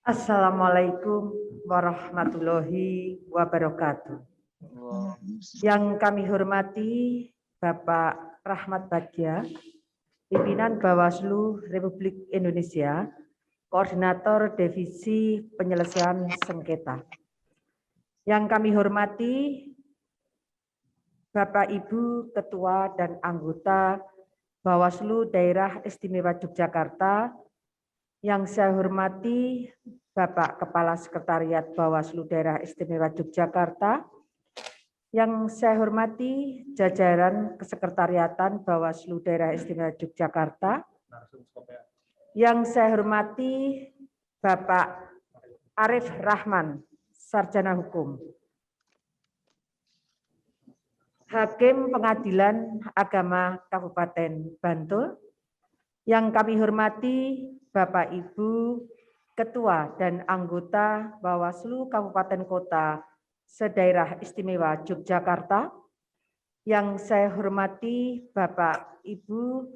Assalamualaikum warahmatullahi wabarakatuh. Yang kami hormati Bapak Rahmat Bagja, Pimpinan Bawaslu Republik Indonesia, Koordinator Divisi Penyelesaian Sengketa. Yang kami hormati Bapak Ibu Ketua dan anggota Bawaslu Daerah Istimewa Yogyakarta, yang saya hormati Bapak Kepala Sekretariat Bawaslu Daerah Istimewa Yogyakarta, yang saya hormati jajaran Kesekretariatan Bawaslu Daerah Istimewa Yogyakarta, yang saya hormati Bapak Arif Rahman, Sarjana Hukum, Hakim Pengadilan Agama Kabupaten Bantul, yang kami hormati Bapak Ibu Ketua dan anggota Bawaslu Kabupaten Kota Sedaerah Istimewa Yogyakarta, yang saya hormati Bapak Ibu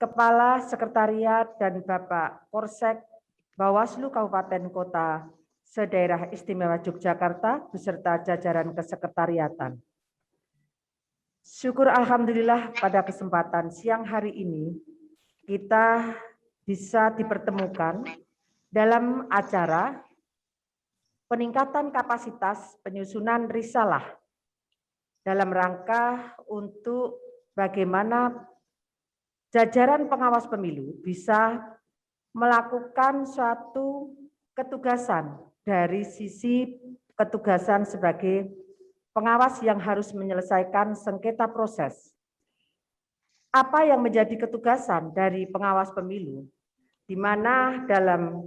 Kepala Sekretariat dan Bapak Korsek Bawaslu Kabupaten Kota Sedaerah Istimewa Yogyakarta beserta jajaran kesekretariatan. Syukur alhamdulillah pada kesempatan siang hari ini kita bisa dipertemukan dalam acara peningkatan kapasitas penyusunan risalah dalam rangka untuk bagaimana jajaran pengawas pemilu bisa melakukan suatu ketugasan dari sisi ketugasan sebagai pengawas yang harus menyelesaikan sengketa proses. Apa yang menjadi ketugasan dari pengawas pemilu, di mana dalam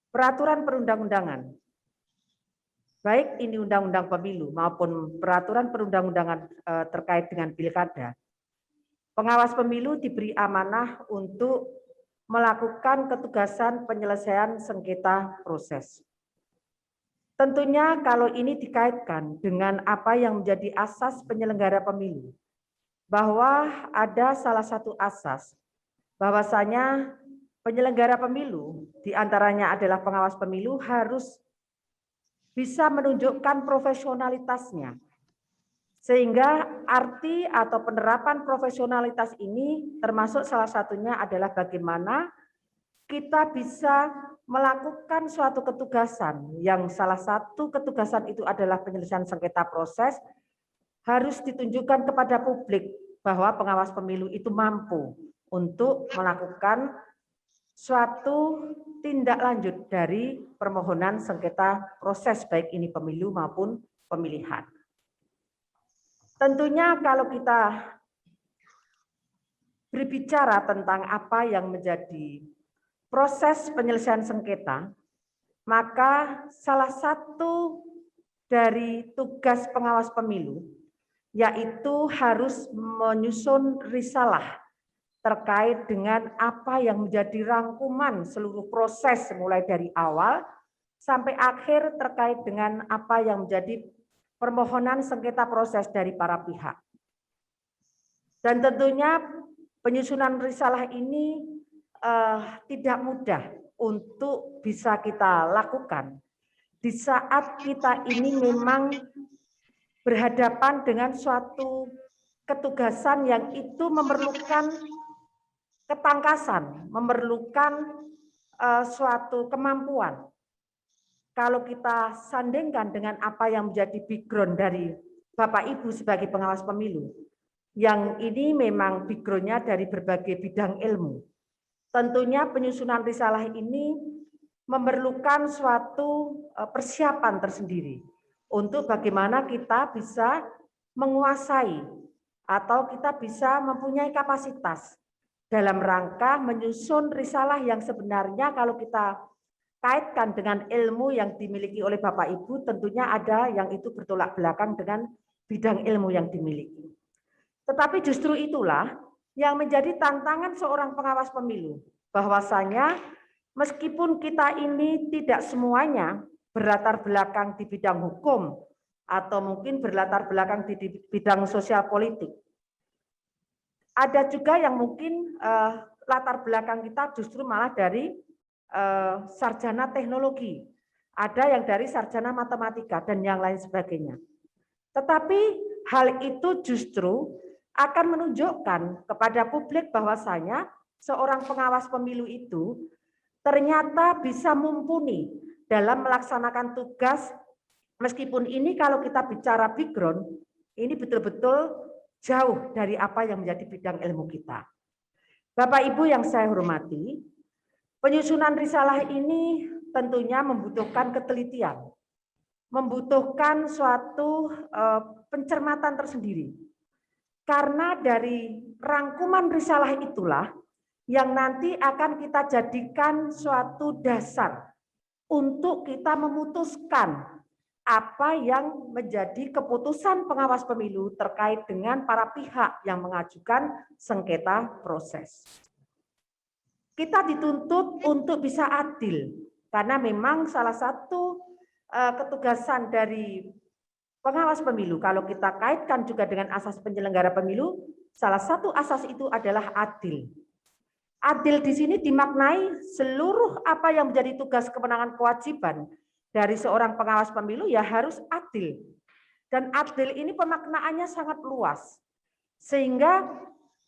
peraturan perundang-undangan, baik ini undang-undang pemilu maupun peraturan perundang-undangan terkait dengan pilkada, pengawas pemilu diberi amanah untuk melakukan ketugasan penyelesaian sengketa proses. Tentunya kalau ini dikaitkan dengan apa yang menjadi asas penyelenggara pemilu, bahwa ada salah satu asas bahwasanya penyelenggara pemilu diantaranya adalah pengawas pemilu harus bisa menunjukkan profesionalitasnya, sehingga arti atau penerapan profesionalitas ini termasuk salah satunya adalah bagaimana kita bisa melakukan suatu ketugasan yang salah satu ketugasan itu adalah penyelesaian sengketa proses, harus ditunjukkan kepada publik bahwa pengawas pemilu itu mampu untuk melakukan suatu tindak lanjut dari permohonan sengketa proses baik ini pemilu maupun pemilihan. Tentunya kalau kita berbicara tentang apa yang menjadi proses penyelesaian sengketa, maka salah satu dari tugas pengawas pemilu yaitu harus menyusun risalah terkait dengan apa yang menjadi rangkuman seluruh proses mulai dari awal sampai akhir terkait dengan apa yang menjadi permohonan sengketa proses dari para pihak. Dan tentunya penyusunan risalah ini tidak mudah untuk bisa kita lakukan di saat kita ini memang berhadapan dengan suatu ketugasan yang itu memerlukan ketangkasan, memerlukan suatu kemampuan. Kalau kita sandingkan dengan apa yang menjadi background dari Bapak Ibu sebagai pengawas pemilu, yang ini memang backgroundnya dari berbagai bidang ilmu. Tentunya penyusunan risalah ini memerlukan suatu persiapan tersendiri untuk bagaimana kita bisa menguasai atau kita bisa mempunyai kapasitas dalam rangka menyusun risalah yang sebenarnya kalau kita kaitkan dengan ilmu yang dimiliki oleh Bapak Ibu, tentunya ada yang itu bertolak belakang dengan bidang ilmu yang dimiliki. Tetapi justru itulah yang menjadi tantangan seorang pengawas pemilu, bahwasanya meskipun kita ini tidak semuanya berlatar belakang di bidang hukum atau mungkin berlatar belakang di bidang sosial politik, ada juga yang mungkin latar belakang kita justru malah dari sarjana teknologi, ada yang dari sarjana matematika, dan yang lain sebagainya. Tetapi hal itu justru akan menunjukkan kepada publik bahwasanya seorang pengawas pemilu itu ternyata bisa mumpuni dalam melaksanakan tugas, meskipun ini kalau kita bicara background, ini betul-betul jauh dari apa yang menjadi bidang ilmu kita. Bapak Ibu yang saya hormati, penyusunan risalah ini tentunya membutuhkan ketelitian, membutuhkan suatu pencermatan tersendiri. Karena dari rangkuman risalah itulah yang nanti akan kita jadikan suatu dasar untuk kita memutuskan apa yang menjadi keputusan pengawas pemilu terkait dengan para pihak yang mengajukan sengketa proses. Kita dituntut untuk bisa adil, karena memang salah satu ketugasan dari pengawas pemilu, kalau kita kaitkan juga dengan asas penyelenggara pemilu, salah satu asas itu adalah adil. Adil di sini dimaknai seluruh apa yang menjadi tugas, kewenangan, kewajiban dari seorang pengawas pemilu ya harus adil. Dan adil ini pemaknaannya sangat luas. Sehingga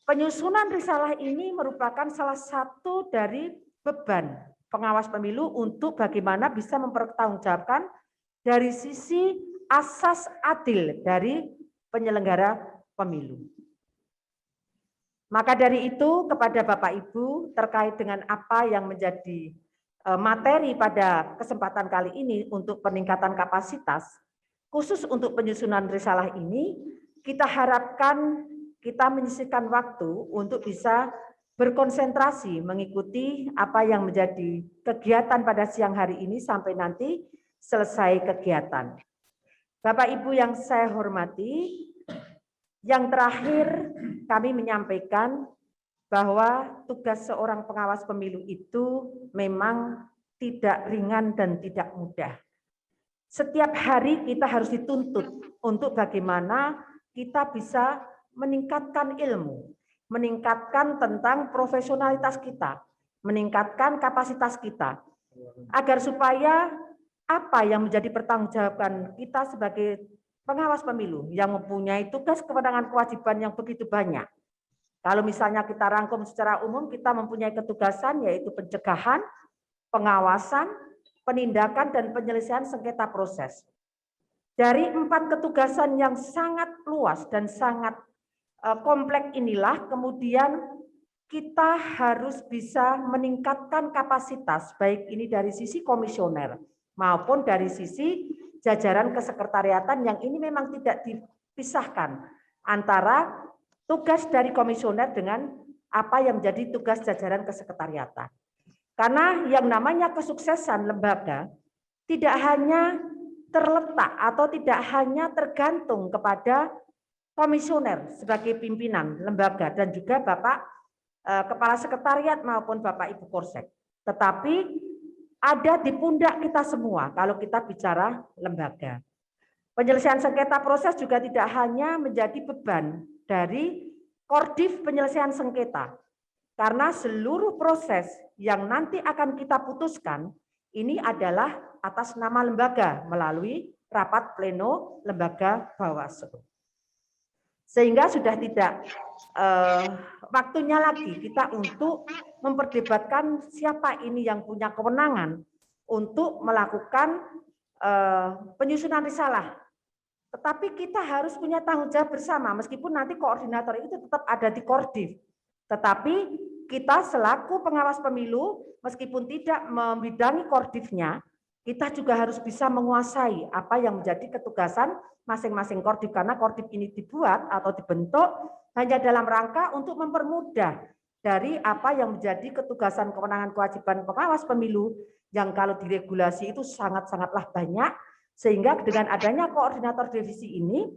penyusunan risalah ini merupakan salah satu dari beban pengawas pemilu untuk bagaimana bisa mempertanggungjawabkan dari sisi asas adil dari penyelenggara pemilu. Maka dari itu kepada Bapak Ibu terkait dengan apa yang menjadi materi pada kesempatan kali ini untuk peningkatan kapasitas, khusus untuk penyusunan risalah ini, kita harapkan kita menyisihkan waktu untuk bisa berkonsentrasi mengikuti apa yang menjadi kegiatan pada siang hari ini sampai nanti selesai kegiatan. Bapak Ibu yang saya hormati, yang terakhir kami menyampaikan bahwa tugas seorang pengawas pemilu itu memang tidak ringan dan tidak mudah. Setiap hari kita harus dituntut untuk bagaimana kita bisa meningkatkan ilmu, meningkatkan tentang profesionalitas kita, meningkatkan kapasitas kita, agar supaya apa yang menjadi pertanggungjawaban kita sebagai pengawas pemilu yang mempunyai tugas, kewenangan, kewajiban yang begitu banyak. Kalau misalnya kita rangkum secara umum, kita mempunyai ketugasan yaitu pencegahan, pengawasan, penindakan, dan penyelesaian sengketa proses. Dari 4 ketugasan yang sangat luas dan sangat kompleks inilah kemudian kita harus bisa meningkatkan kapasitas, baik ini dari sisi komisioner maupun dari sisi jajaran kesekretariatan yang ini memang tidak dipisahkan antara tugas dari komisioner dengan apa yang menjadi tugas jajaran kesekretariatan. Karena yang namanya kesuksesan lembaga tidak hanya terletak atau tidak hanya tergantung kepada komisioner sebagai pimpinan lembaga dan juga Bapak Kepala Sekretariat maupun Bapak Ibu Korsek. Tetapi ada di pundak kita semua kalau kita bicara lembaga. Penyelesaian sengketa proses juga tidak hanya menjadi beban dari Kordif penyelesaian sengketa. Karena seluruh proses yang nanti akan kita putuskan ini adalah atas nama lembaga melalui rapat pleno lembaga Bawaslu. Sehingga sudah tidak waktunya lagi kita untuk memperdebatkan siapa ini yang punya kewenangan untuk melakukan penyusunan risalah. Tetapi kita harus punya tanggung jawab bersama, meskipun nanti koordinator itu tetap ada di Kordif. Tetapi kita selaku pengawas pemilu, meskipun tidak membidangi Kordifnya, kita juga harus bisa menguasai apa yang menjadi ketugasan masing-masing Kordif, karena Kordif ini dibuat atau dibentuk hanya dalam rangka untuk mempermudah dari apa yang menjadi ketugasan, kewenangan, kewajiban pengawas pemilu yang kalau diregulasi itu sangat-sangatlah banyak, sehingga dengan adanya koordinator divisi ini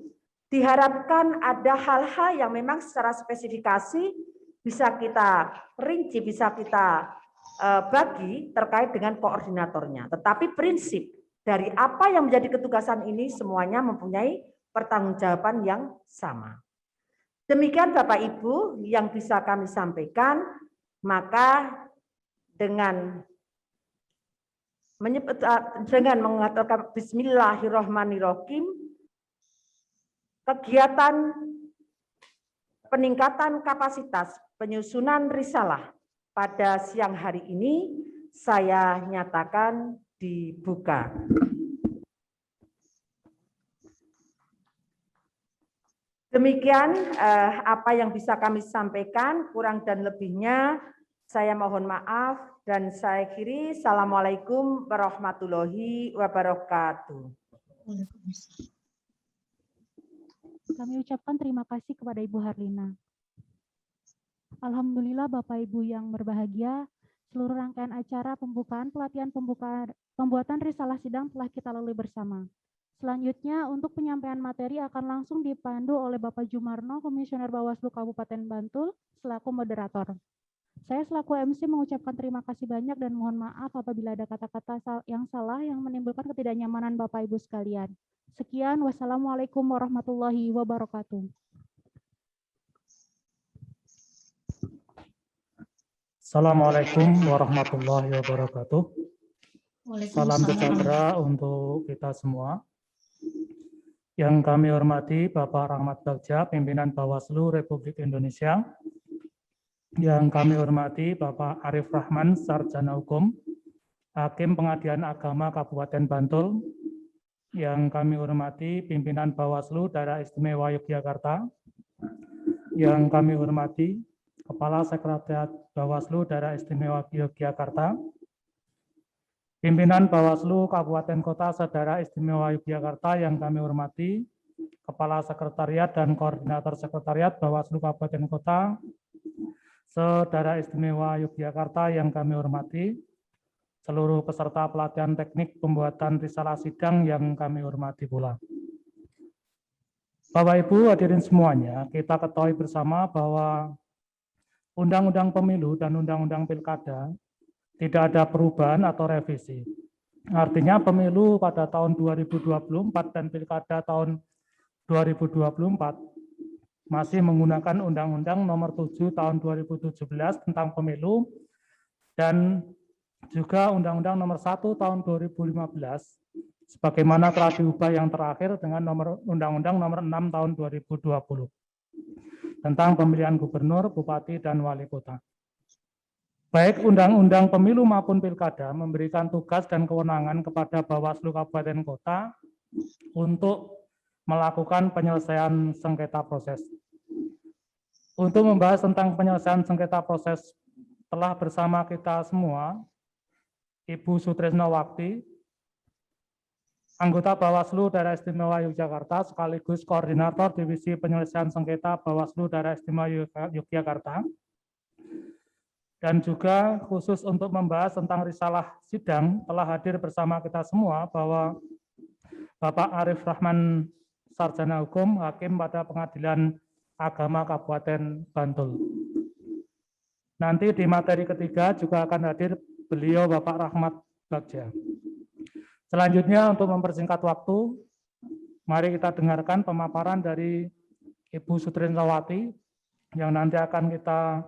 diharapkan ada hal-hal yang memang secara spesifikasi bisa kita rinci, bisa kita bagi terkait dengan koordinatornya. Tetapi prinsip dari apa yang menjadi ketugasan ini semuanya mempunyai pertanggungjawaban yang sama. Demikian Bapak Ibu yang bisa kami sampaikan, maka dengan dengan mengatakan Bismillahirrahmanirrahim, kegiatan peningkatan kapasitas penyusunan risalah pada siang hari ini saya nyatakan dibuka. Demikian apa yang bisa kami sampaikan, kurang dan lebihnya saya mohon maaf dan saya akhiri. Assalamualaikum warahmatullahi wabarakatuh. Kami ucapkan terima kasih kepada Ibu Harlina. Alhamdulillah Bapak Ibu yang berbahagia, seluruh rangkaian acara pembukaan pelatihan pembuatan risalah sidang telah kita lalui bersama. Selanjutnya, untuk penyampaian materi akan langsung dipandu oleh Bapak Jumarno, Komisioner Bawaslu Kabupaten Bantul, selaku moderator. Saya selaku MC mengucapkan terima kasih banyak dan mohon maaf apabila ada kata-kata yang salah yang menimbulkan ketidaknyamanan Bapak Ibu sekalian. Sekian, wassalamualaikum warahmatullahi wabarakatuh. Assalamualaikum warahmatullahi wabarakatuh. Salam sejahtera untuk kita semua. Yang kami hormati Bapak Rahmat Bagja, Pimpinan Bawaslu Republik Indonesia. Yang kami hormati Bapak Arif Rahman, Sarjana Hukum, Hakim Pengadilan Agama Kabupaten Bantul. Yang kami hormati Pimpinan Bawaslu Daerah Istimewa Yogyakarta. Yang kami hormati Kepala Sekretariat Bawaslu Daerah Istimewa Yogyakarta. Pimpinan Bawaslu Kabupaten Kota Sedaerah Istimewa Yogyakarta yang kami hormati, Kepala Sekretariat dan Koordinator Sekretariat Bawaslu Kabupaten Kota Sedaerah Istimewa Yogyakarta yang kami hormati, seluruh peserta pelatihan teknik pembuatan risalah sidang yang kami hormati pula. Bapak Ibu hadirin semuanya, kita ketahui bersama bahwa Undang-Undang Pemilu dan Undang-Undang Pilkada tidak ada perubahan atau revisi. Artinya pemilu pada tahun 2024 dan pilkada tahun 2024 masih menggunakan Undang-Undang Nomor 7 tahun 2017 tentang pemilu dan juga Undang-Undang Nomor 1 tahun 2015 sebagaimana telah diubah yang terakhir dengan Undang-Undang Nomor 6 tahun 2020 tentang pemilihan gubernur, bupati, dan wali kota. Baik Undang-Undang Pemilu maupun Pilkada memberikan tugas dan kewenangan kepada Bawaslu Kabupaten Kota untuk melakukan penyelesaian sengketa proses. Untuk membahas tentang penyelesaian sengketa proses telah bersama kita semua Ibu Sutrisnowati, anggota Bawaslu Daerah Istimewa Yogyakarta sekaligus Koordinator Divisi Penyelesaian Sengketa Bawaslu Daerah Istimewa Yogyakarta. Dan juga khusus untuk membahas tentang risalah sidang telah hadir bersama kita semua bahwa Bapak Arif Rahman, Sarjana Hukum, Hakim pada Pengadilan Agama Kabupaten Bantul. Nanti di materi ketiga juga akan hadir beliau Bapak Rahmat Bagja. Selanjutnya untuk mempersingkat waktu, mari kita dengarkan pemaparan dari Ibu Sutrisnowati yang nanti akan kita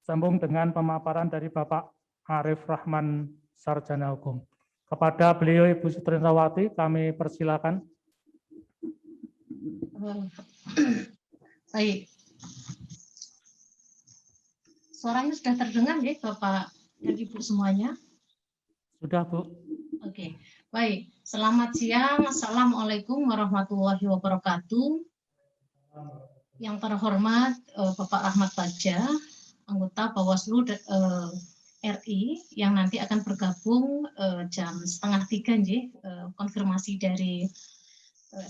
sambung dengan pemaparan dari Bapak Arif Rahman, Sarjana Hukum. Kepada beliau Ibu Sutrisnowati kami persilakan. Baik. Suaranya sudah terdengar ya Bapak dan Ibu semuanya? Sudah Bu. Oke, baik. Selamat siang. Assalamualaikum warahmatullahi wabarakatuh. Yang terhormat Bapak Rahmat Bagja, anggota Bawaslu RI yang nanti akan bergabung jam 2:30 konfirmasi dari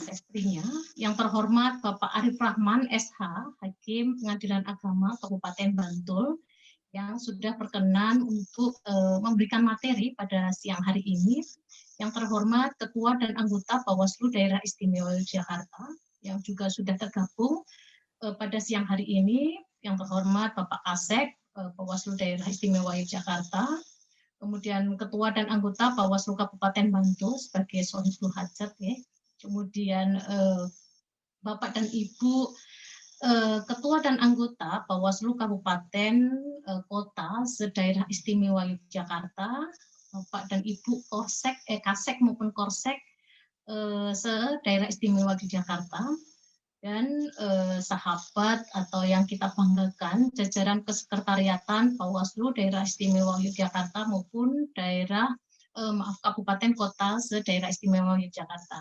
sektrinya. Yang terhormat Bapak Arif Rahman SH, Hakim Pengadilan Agama Kabupaten Bantul yang sudah berkenan untuk memberikan materi pada siang hari ini. Yang terhormat Ketua dan anggota Bawaslu Daerah Istimewa Yogyakarta yang juga sudah tergabung pada siang hari ini. Yang terhormat Bapak Kasek, Bawaslu Daerah Istimewa Yogyakarta, kemudian Ketua dan anggota Bawaslu Kabupaten Bantul sebagai Sholisul Hajat, ya. Kemudian Bapak dan Ibu Ketua dan anggota Bawaslu Kabupaten Kota Sedaerah Istimewa Yogyakarta, Bapak dan Ibu Kasek maupun Korsek se-Daerah Istimewa Yogyakarta, dan sahabat atau yang kita banggakan jajaran kesekretariatan Bawaslu Daerah Istimewa Yogyakarta maupun Kabupaten Kota se-Daerah Istimewa Yogyakarta.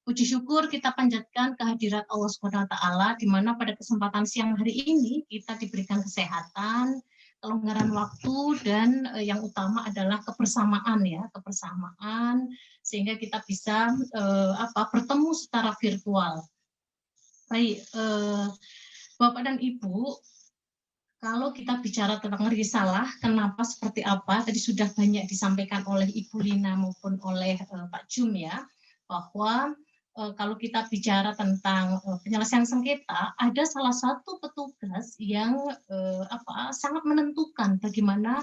Puji syukur kita panjatkan kehadirat Allah SWT, di mana pada kesempatan siang hari ini kita diberikan kesehatan, kelonggaran waktu, dan yang utama adalah kebersamaan ya, kebersamaan sehingga kita bisa bertemu secara virtual. Baik, Bapak dan Ibu, kalau kita bicara tentang risalah, kenapa seperti apa? Tadi sudah banyak disampaikan oleh Ibu Lina maupun oleh Pak Jum ya, bahwa kalau kita bicara tentang penyelesaian sengketa, ada salah satu petugas yang sangat menentukan bagaimana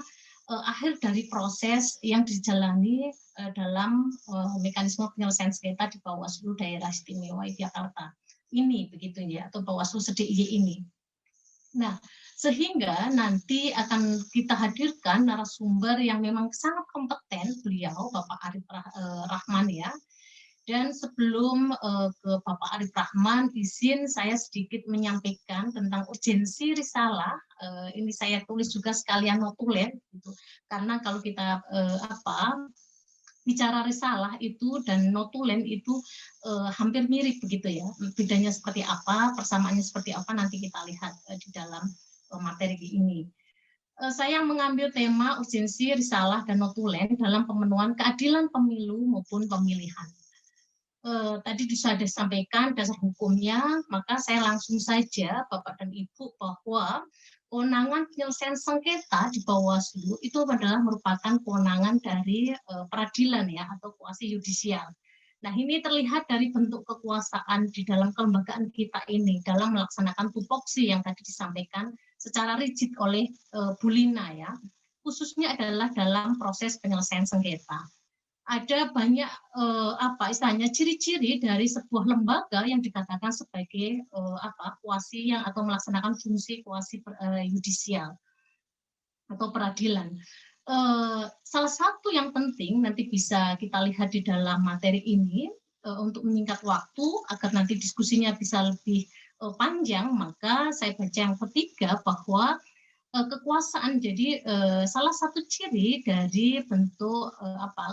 akhir dari proses yang dijalani dalam mekanisme penyelesaian sengketa di Bawaslu Daerah Istimewa Yogyakarta ini, begitu ya, atau Bawaslu se-DIY ini. Nah, sehingga nanti akan kita hadirkan narasumber yang memang sangat kompeten, beliau Bapak Arif Rahman ya. Dan sebelum ke Bapak Arif Rahman, izin saya sedikit menyampaikan tentang urgensi risalah. Ini saya tulis juga sekalian notulen, gitu. Karena kalau kita bicara risalah itu dan notulen itu hampir mirip begitu ya. Bedanya seperti apa, persamaannya seperti apa, nanti kita lihat di dalam materi ini. Saya mengambil tema urgensi risalah dan notulen dalam pemenuhan keadilan pemilu maupun pemilihan. Tadi sudah disampaikan dasar hukumnya, maka saya langsung saja Bapak dan Ibu bahwa kewenangan penyelesaian sengketa di Bawaslu itu adalah merupakan kewenangan dari peradilan ya, atau kuasi yudisial. Nah, ini terlihat dari bentuk kekuasaan di dalam kelembagaan kita ini dalam melaksanakan tupoksi yang tadi disampaikan secara rigid oleh Bu Lina ya, khususnya adalah dalam proses penyelesaian sengketa. Ada banyak ciri-ciri dari sebuah lembaga yang dikatakan sebagai kuasi yang atau melaksanakan fungsi kuasi yudisial atau peradilan. Salah satu yang penting nanti bisa kita lihat di dalam materi ini untuk menyingkat waktu agar nanti diskusinya bisa lebih panjang, maka saya baca yang ketiga bahwa kekuasaan. Jadi salah satu ciri dari bentuk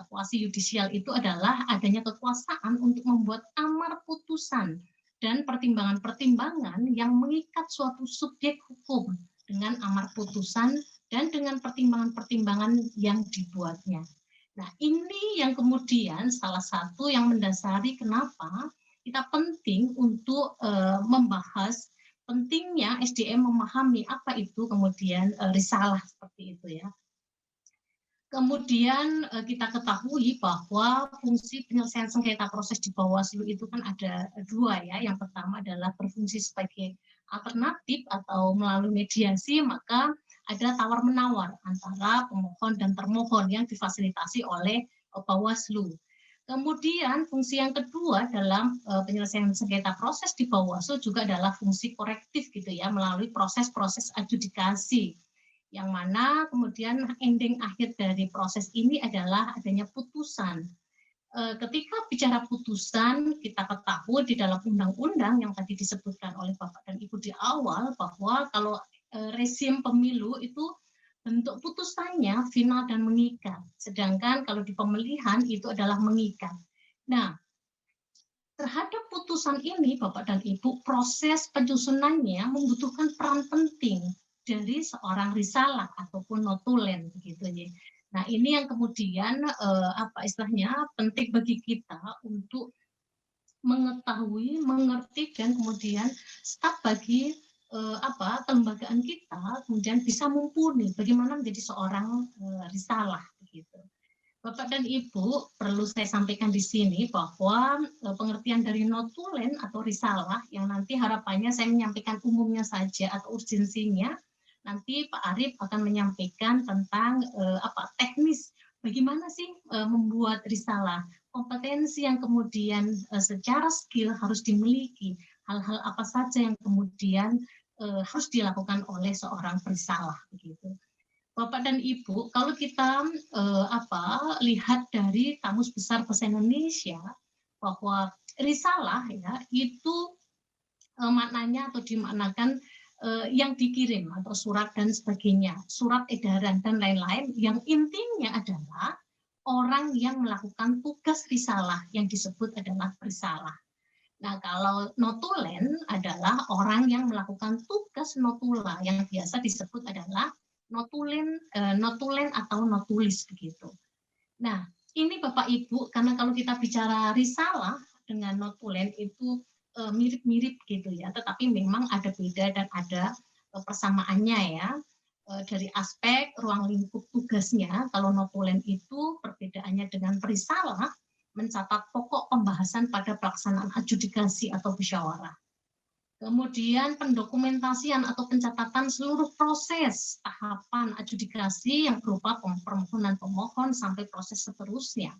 kuasi yudisial itu adalah adanya kekuasaan untuk membuat amar putusan dan pertimbangan-pertimbangan yang mengikat suatu subjek hukum dengan amar putusan dan dengan pertimbangan-pertimbangan yang dibuatnya. Nah, ini yang kemudian salah satu yang mendasari kenapa kita penting untuk membahas pentingnya SDM memahami apa itu kemudian risalah seperti itu ya. Kemudian kita ketahui bahwa fungsi penyelesaian sengketa proses di Bawaslu itu kan ada dua ya. Yang pertama adalah berfungsi sebagai alternatif atau melalui mediasi, maka ada tawar-menawar antara pemohon dan termohon yang difasilitasi oleh Bawaslu. Kemudian fungsi yang kedua dalam penyelesaian sengketa proses di Bawaslu juga adalah fungsi korektif gitu ya, melalui proses-proses adjudikasi, yang mana kemudian ending akhir dari proses ini adalah adanya putusan. Ketika bicara putusan, kita ketahui di dalam undang-undang yang tadi disebutkan oleh Bapak dan Ibu di awal bahwa kalau rezim pemilu itu bentuk putusannya final dan mengikat, sedangkan kalau di pemilihan itu adalah mengikat. Nah, terhadap putusan ini, Bapak dan Ibu, proses penyusunannya membutuhkan peran penting dari seorang risalah ataupun notulen, begitu ya. Nah, ini yang kemudian penting bagi kita untuk mengetahui, mengerti, dan kemudian staf bagi kelembagaan kita kemudian bisa mumpuni bagaimana menjadi seorang risalah begitu. Bapak dan Ibu, perlu saya sampaikan di sini bahwa pengertian dari notulen atau risalah yang nanti harapannya saya menyampaikan umumnya saja atau urgensinya, nanti Pak Arif akan menyampaikan tentang teknis bagaimana sih membuat risalah, kompetensi yang kemudian secara skill harus dimiliki, hal-hal apa saja yang kemudian harus dilakukan oleh seorang perisalah begitu. Bapak dan Ibu, kalau kita lihat dari Kamus Besar Bahasa Indonesia, bahwa risalah ya itu maknanya atau dimaknakan yang dikirim atau surat dan sebagainya, surat edaran dan lain-lain, yang intinya adalah orang yang melakukan tugas risalah yang disebut adalah risalah. Nah, kalau notulen adalah orang yang melakukan tugas notula yang biasa disebut adalah notulen atau notulis begitu. Nah, ini Bapak Ibu, karena kalau kita bicara risalah dengan notulen itu mirip-mirip gitu ya, tetapi memang ada beda dan ada persamaannya ya. Dari aspek ruang lingkup tugasnya, kalau notulen itu perbedaannya dengan risalah, mencatat pokok pembahasan pada pelaksanaan adjudikasi atau musyawarah. Kemudian pendokumentasian atau pencatatan seluruh proses tahapan adjudikasi yang berupa permohonan pemohon sampai proses seterusnya.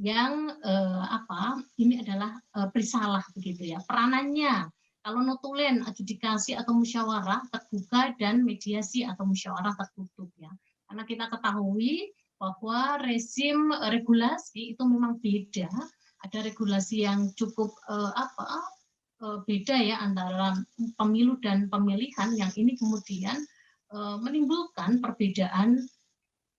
Yang ini adalah risalah begitu ya. Peranannya kalau notulen adjudikasi atau musyawarah terbuka dan mediasi atau musyawarah tertutup ya. Karena kita ketahui bahwa rezim regulasi itu memang beda. Ada regulasi yang cukup beda ya antara pemilu dan pemilihan, yang ini kemudian menimbulkan perbedaan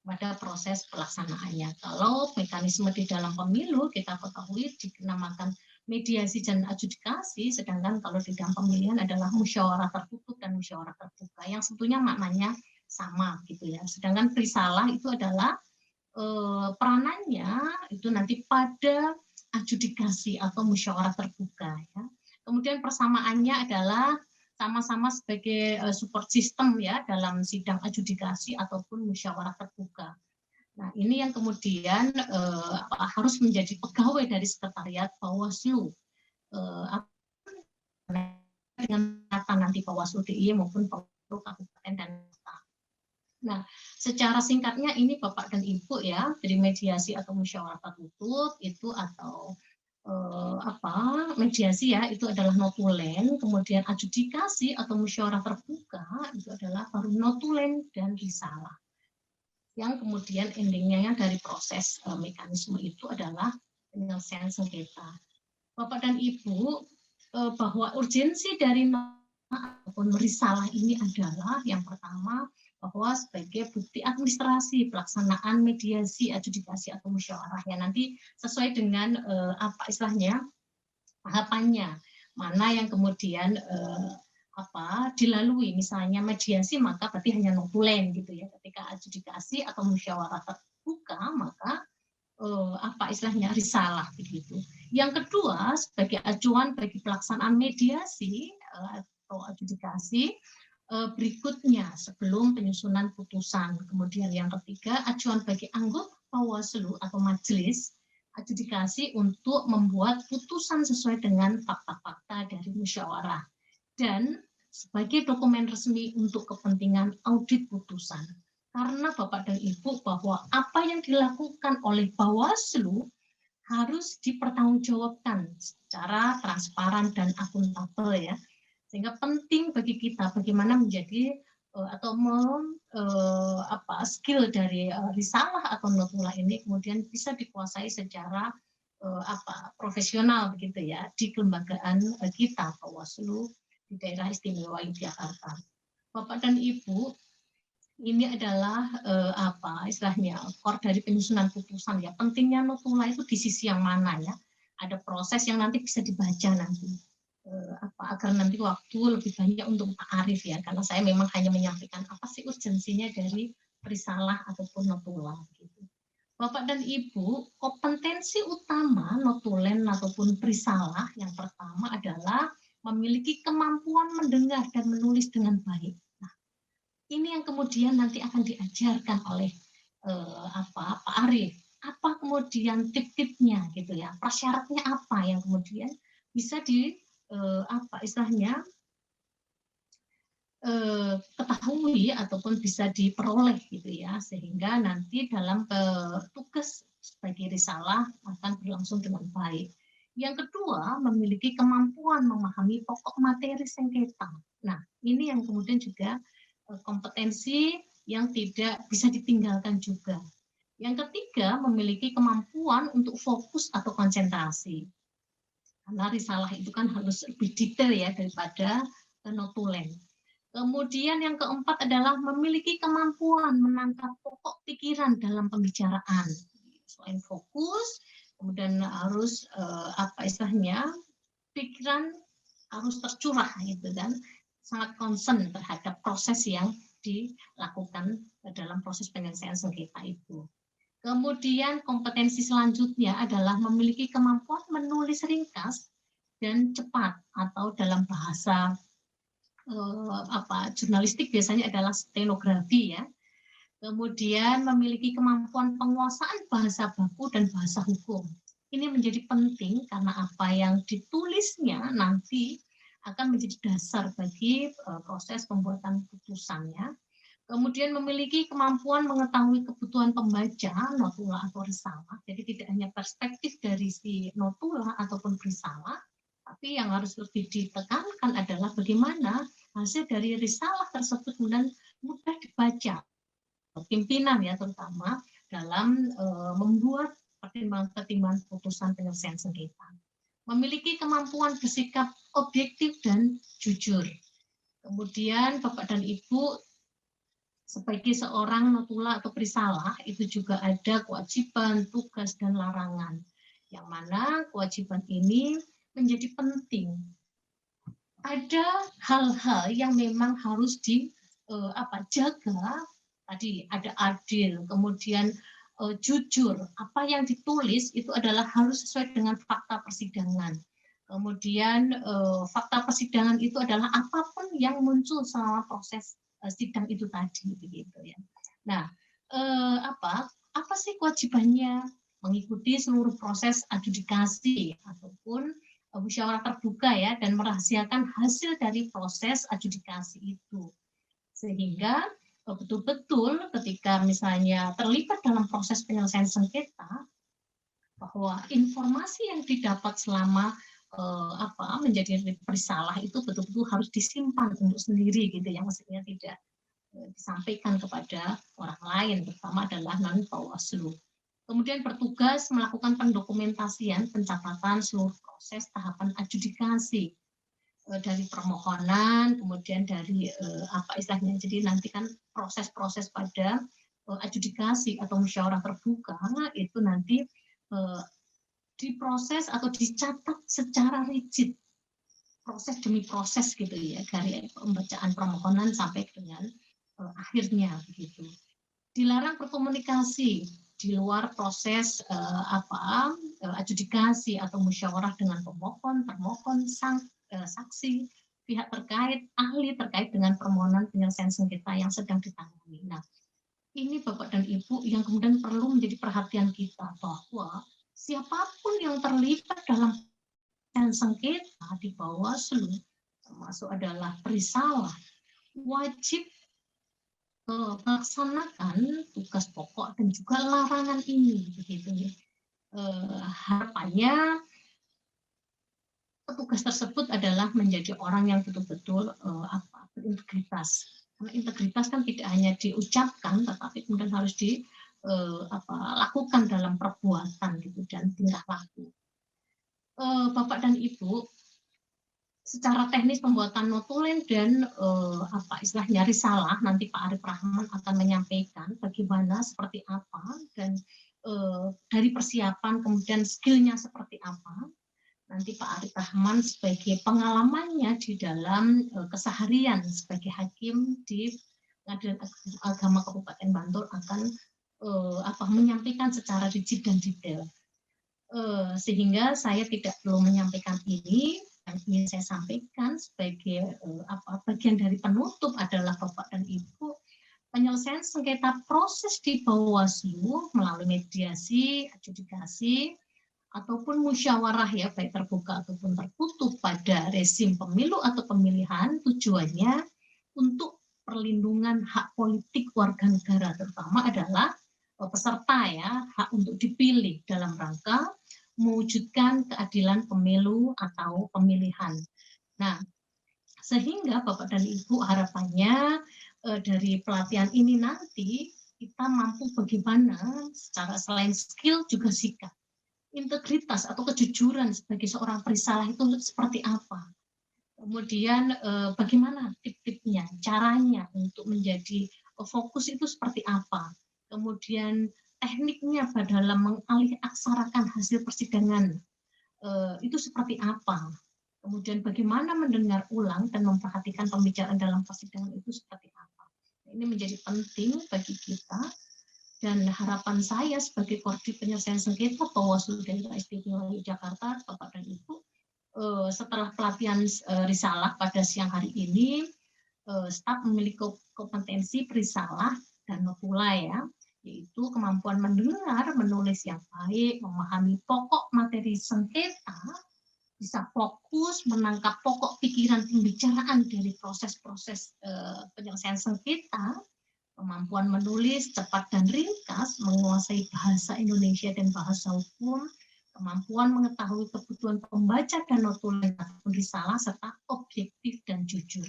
pada proses pelaksanaannya. Kalau mekanisme di dalam pemilu kita ketahui dinamakan mediasi dan adjudikasi, sedangkan kalau di dalam pemilihan adalah musyawarah tertutup dan musyawarah terbuka, yang sebetulnya maknanya sama gitu ya. Sedangkan risalah itu adalah peranannya itu nanti pada adjudikasi atau musyawarah terbuka ya. Kemudian persamaannya adalah sama-sama sebagai support system ya dalam sidang adjudikasi ataupun musyawarah terbuka. Nah, ini yang kemudian harus menjadi pegawai dari sekretariat Bawaslu dengan kata nanti Bawaslu DIY maupun Bawaslu Kabupaten dan Kota. Nah, secara singkatnya ini Bapak dan Ibu ya, dari mediasi atau musyawarah tertutup itu atau mediasi ya itu adalah notulen, kemudian adjudikasi atau musyawarah terbuka itu adalah baru notulen dan risalah. Yang kemudian endingnya dari proses mekanisme itu adalah penyelesaian sengketa. Bapak dan Ibu, bahwa urgensi dari ataupun risalah ini adalah yang pertama bahwa sebagai bukti administrasi pelaksanaan mediasi, adjudikasi atau musyawarah ya, nanti sesuai dengan istilahnya tahapannya, mana yang kemudian dilalui, misalnya mediasi maka berarti hanya notulen gitu ya, ketika adjudikasi atau musyawarah terbuka maka istilahnya risalah begitu. Yang kedua, sebagai acuan bagi pelaksanaan mediasi atau adjudikasi berikutnya sebelum penyusunan putusan. Kemudian yang ketiga, acuan bagi anggota Bawaslu atau majelis adjudikasi untuk membuat putusan sesuai dengan fakta-fakta dari musyawarah, dan sebagai dokumen resmi untuk kepentingan audit putusan. Karena Bapak dan Ibu, bahwa apa yang dilakukan oleh Bawaslu harus dipertanggungjawabkan secara transparan dan akuntabel ya. Sehingga penting bagi kita bagaimana menjadi atau skill dari risalah atau notula ini kemudian bisa dikuasai secara profesional begitu ya di kelembagaan kita Bawaslu di daerah istimewa Yogyakarta. Bapak dan Ibu, ini adalah istilahnya core dari penyusunan putusan ya. Pentingnya notula itu di sisi yang mana ya? Ada proses yang nanti bisa dibaca nanti. Agar nanti waktu lebih banyak untuk Pak Arief ya, karena saya memang hanya menyampaikan apa sih urgensinya dari risalah ataupun notula gitu. Bapak dan Ibu, kompetensi utama notulen ataupun risalah yang pertama adalah memiliki kemampuan mendengar dan menulis dengan baik. Nah, ini yang kemudian nanti akan diajarkan oleh Pak Arief. Apa kemudian tip-tipnya gitu ya, prasyaratnya apa yang kemudian bisa istilahnya ketahui ataupun bisa diperoleh gitu ya, sehingga nanti dalam tugas sebagai risalah akan berlangsung dengan baik. Yang kedua, memiliki kemampuan memahami pokok materi sengketa. Nah, ini yang kemudian juga kompetensi yang tidak bisa ditinggalkan juga. Yang ketiga, memiliki kemampuan untuk fokus atau konsentrasi. Karena risalah itu kan harus lebih detail ya daripada notulen. Kemudian yang keempat adalah memiliki kemampuan menangkap pokok pikiran dalam pembicaraan. Selain fokus, kemudian harus apa istilahnya, pikiran harus tercurah gitu kan, sangat concern terhadap proses yang dilakukan dalam proses penyelesaian sengketa itu. Kemudian kompetensi selanjutnya adalah memiliki kemampuan menulis ringkas dan cepat, atau dalam bahasa jurnalistik biasanya adalah stenografi ya. Kemudian memiliki kemampuan penguasaan bahasa baku dan bahasa hukum. Ini menjadi penting karena apa yang ditulisnya nanti akan menjadi dasar bagi proses pembuatan putusannya. Kemudian memiliki kemampuan mengetahui kebutuhan pembaca, notula atau risalah. Jadi tidak hanya perspektif dari si notula ataupun risalah, tapi yang harus lebih ditekankan adalah bagaimana hasil dari risalah tersebut kemudian mudah dibaca pimpinan ya, terutama dalam membuat pertimbangan-pertimbangan putusan penyelesaian sengketa. Memiliki kemampuan bersikap objektif dan jujur. Kemudian Bapak dan Ibu sebagai seorang notula atau perisalah itu juga ada kewajiban, tugas, dan larangan. Yang mana kewajiban ini menjadi penting. Ada hal-hal yang memang harus dijaga. Tadi ada adil, kemudian jujur. Apa yang ditulis itu adalah harus sesuai dengan fakta persidangan. Kemudian fakta persidangan itu adalah apapun yang muncul selama proses sidang itu tadi, begitu ya. Nah, apa sih kewajibannya? Mengikuti seluruh proses adjudikasi ataupun musyawarah terbuka ya, dan merahasiakan hasil dari proses adjudikasi itu, sehingga betul-betul ketika misalnya terlibat dalam proses penyelesaian sengketa, bahwa informasi yang didapat selama menjadi perisalah itu betul-betul harus disimpan untuk sendiri gitu ya, maksudnya tidak disampaikan kepada orang lain, terutama adalah non Bawaslu. Kemudian bertugas melakukan pendokumentasian pencatatan seluruh proses tahapan adjudikasi dari permohonan, kemudian dari istilahnya, jadi nanti kan proses-proses pada adjudikasi atau musyawarah terbuka itu nanti diproses atau dicatat secara rigid, proses demi proses gitu ya, dari pembacaan permohonan sampai dengan akhirnya begitu. Dilarang berkomunikasi di luar proses adjudikasi atau musyawarah dengan pemohon, termohon, saksi, pihak terkait, ahli terkait dengan permohonan penyelesaian sengketa yang sedang ditangani. Nah, ini Bapak dan Ibu yang kemudian perlu menjadi perhatian kita, bahwa siapapun yang terlibat dalam sengketa di Bawaslu, termasuk adalah perisalah, wajib melaksanakan tugas pokok dan juga larangan ini, begitu ya. Harapannya petugas tersebut adalah menjadi orang yang betul-betul berintegritas. Karena integritas kan tidak hanya diucapkan, tetapi kemudian harus dilakukan dalam perbuatan gitu dan tingkah laku. Bapak dan Ibu, secara teknis pembuatan notulen dan istilahnya risalah, nanti Pak Arif Rahman akan menyampaikan bagaimana, seperti apa, dan dari persiapan kemudian skillnya seperti apa. Nanti Pak Arif Rahman sebagai pengalamannya di dalam keseharian sebagai hakim di Pengadilan Agama Kabupaten Bantul akan menyampaikan secara rigid dan detail. Sehingga saya tidak perlu menyampaikan ini. Yang ingin saya sampaikan sebagai bagian dari penutup adalah Bapak dan Ibu, penyelesaian sengketa proses di Bawaslu melalui mediasi, adjudikasi, ataupun musyawarah ya, baik terbuka ataupun tertutup pada rezim pemilu atau pemilihan, tujuannya untuk perlindungan hak politik warga negara, terutama adalah peserta ya, hak untuk dipilih dalam rangka mewujudkan keadilan pemilu atau pemilihan. Nah, sehingga Bapak dan Ibu harapannya dari pelatihan ini nanti kita mampu bagaimana secara selain skill juga sikap, integritas atau kejujuran sebagai seorang perisalah itu seperti apa. Kemudian bagaimana tip-tipnya, caranya untuk menjadi fokus itu seperti apa. Kemudian tekniknya dalam mengalih aksarakan hasil persidangan itu seperti apa. Kemudian bagaimana mendengar ulang dan memperhatikan pembicaraan dalam persidangan itu seperti apa. Ini menjadi penting bagi kita, dan harapan saya sebagai Koordinator Penyelesaian Sengketa Bawaslu Daerah Istimewa Yogyakarta, Bapak dan Ibu, setelah pelatihan risalah pada siang hari ini, staf memiliki kompetensi perisalah dan notula ya, yaitu kemampuan mendengar, menulis yang baik, memahami pokok materi sengketa, bisa fokus menangkap pokok pikiran pembicaraan dari proses-proses penyelesaian sengketa, kemampuan menulis cepat dan ringkas, menguasai bahasa Indonesia dan bahasa hukum, kemampuan mengetahui kebutuhan pembaca dan notulen ataupun risalah, serta objektif dan jujur.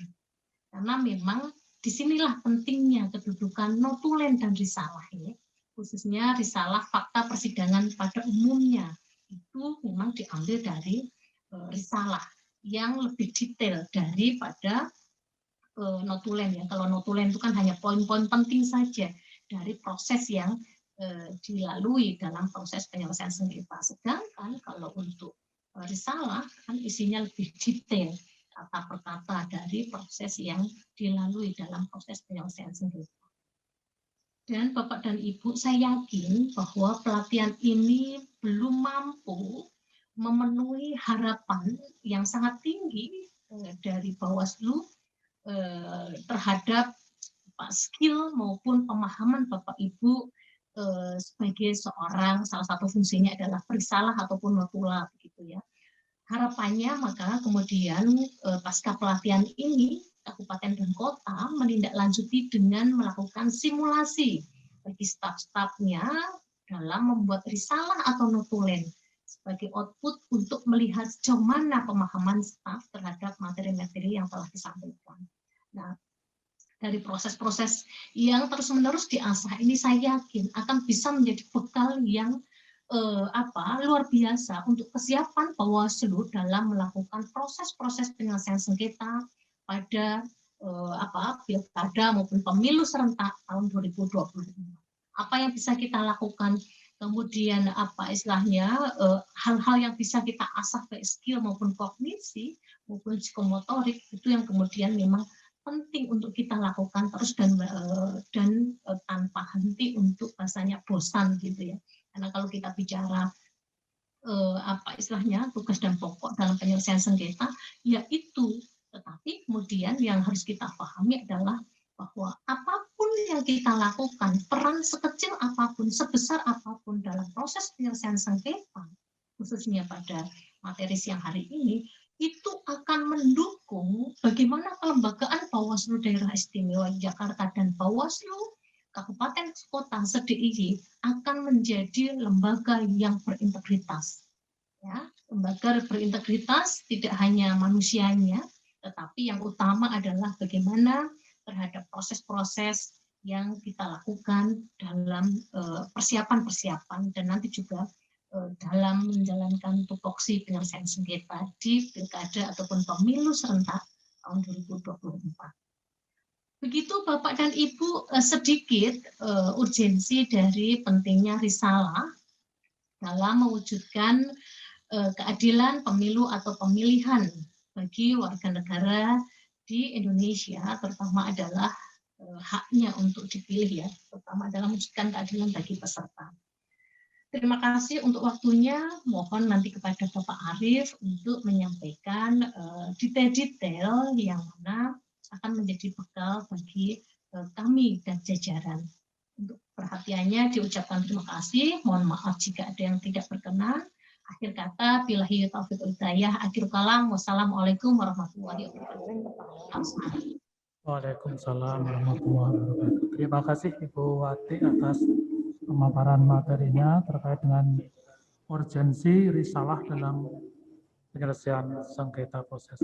Karena memang disinilah pentingnya kedudukan notulen dan risalah ya, khususnya risalah fakta persidangan pada umumnya. Itu memang diambil dari risalah yang lebih detail daripada notulen ya. Kalau notulen itu kan hanya poin-poin penting saja dari proses yang dilalui dalam proses penyelesaian sengketa. Sedangkan kalau untuk risalah kan isinya lebih detail kata per kata dari proses yang dilalui dalam proses penyelesaian sengketa. Dan Bapak dan Ibu, saya yakin bahwa pelatihan ini belum mampu memenuhi harapan yang sangat tinggi dari Bawaslu terhadap skill maupun pemahaman Bapak Ibu sebagai seorang, salah satu fungsinya adalah perisalah ataupun notula begitu ya. Harapannya maka kemudian pasca pelatihan ini kabupaten dan kota menindaklanjuti dengan melakukan simulasi bagi staf-stafnya dalam membuat risalah atau notulen sebagai output untuk melihat sejauh mana pemahaman staf terhadap materi-materi yang telah disampaikan. Nah, dari proses-proses yang terus-menerus diasah ini saya yakin akan bisa menjadi bekal yang luar biasa untuk kesiapan Bawaslu dalam melakukan proses-proses penyelesaian sengketa pada pilkada maupun pemilu serentak tahun 2025. Apa yang bisa kita lakukan? Kemudian hal-hal yang bisa kita asah baik skill maupun kognisi maupun psikomotorik itu yang kemudian memang penting untuk kita lakukan terus dan tanpa henti untuk bahasanya bosan gitu ya. Karena kalau kita bicara tugas dan pokok dalam penyelesaian sengketa yaitu, tetapi kemudian yang harus kita pahami adalah bahwa apapun yang kita lakukan, peran sekecil apapun, sebesar apapun dalam proses penyelesaian sengketa, khususnya pada materi siang hari ini, itu akan mendukung bagaimana kelembagaan Bawaslu Daerah Istimewa Yogyakarta dan Bawaslu Kabupaten Kota se-DIY akan menjadi lembaga yang berintegritas. Ya, lembaga berintegritas tidak hanya manusianya, tetapi yang utama adalah bagaimana terhadap proses-proses yang kita lakukan dalam persiapan-persiapan dan nanti juga dalam menjalankan tupoksi penyelesaian sengketa di pilkada ataupun pemilu serentak tahun 2024. Begitu Bapak dan Ibu sedikit urgensi dari pentingnya risalah dalam mewujudkan keadilan pemilu atau pemilihan bagi warga negara di Indonesia, terutama adalah haknya untuk dipilih ya, terutama dalam mewujudkan keadilan bagi peserta. Terima kasih untuk waktunya. Mohon nanti kepada Bapak Arief untuk menyampaikan detail-detail yang mana akan menjadi bekal bagi kami dan jajaran. Untuk perhatiannya diucapkan terima kasih. Mohon maaf jika ada yang tidak berkenan. Akhir kata, billahi taufiq wal hidayah. Akhir kalam. Wassalamualaikum warahmatullahi wabarakatuh. Waalaikumsalam warahmatullahi wabarakatuh. Terima kasih Ibu Wati atas pemaparan materinya terkait dengan urgensi risalah dalam penyelesaian sengketa proses